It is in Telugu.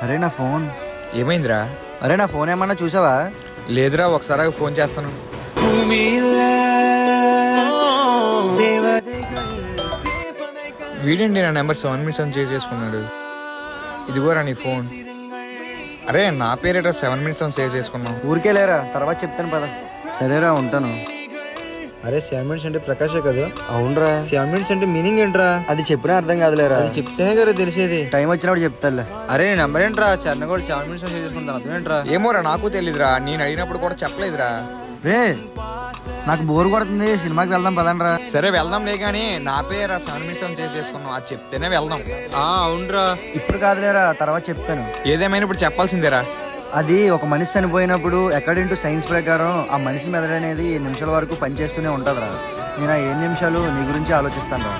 అరే నా ఫోన్. ఏమైందిరా? అరే నా ఫోన్ ఏమన్నా చూసావా? లేదురా, ఒకసారి ఫోన్ చేస్తాను. వీడేంటి నా నెంబర్ 7 minutes అని సేవ్ చేసుకున్నాడు. ఇదిగోరా నీ ఫోన్. అరే నా పేరేట 7 minutes అని సేవ్ చేసుకున్నావు. ఊరికే లేరా, తర్వాత చెప్తాను పద. సరేరా ఉంటాను. అరే 7 minutes అంటే ప్రకాశే కదా? అవునరా. 7 minutes అంటే మీనింగ్ ఏంట్రా? అది చెప్పినా అర్థం కాదులేరా. అది చెప్తేనే కదా తెలిసేది. టైం వచ్చినప్పుడు చెప్తాలే. అరే నీ నెంబర్ ఏంట్రా? చరణ్ 7 minutes సేవ్ చేసుకుంటాను అర్థం ఏంట్రా? ఏమోరా, నాకు తెలీదురా. నేను అడిగినప్పుడు కూడా చెప్పలేదురా. రే నాకు బోర్ కొడుతుంది, సినిమాకి వెళ్దాం పదండ్రా. సరే వెళ్దాంలే, కానీ నా పేరు 7 minutes అని సేవ్ చేసుకున్నావు. అది చెప్తేనే వెళ్దాం. అవునరా. ఇప్పుడు కాదులేరా, తర్వాత చెప్తాను. ఏదేమైనా ఇప్పుడు చెప్పాల్సిందేరా. అది ఒక మనిషి చనిపోయినప్పుడు అకార్డింగ్ టు సైన్స్ ప్రకారం ఆ మనిషి మెదడు అనేది 7 నిమిషాల వరకు పనిచేస్తూనే ఉంటుందిరా. నేను ఆ 7 నిమిషాలు నీ గురించి ఆలోచిస్తాను రా.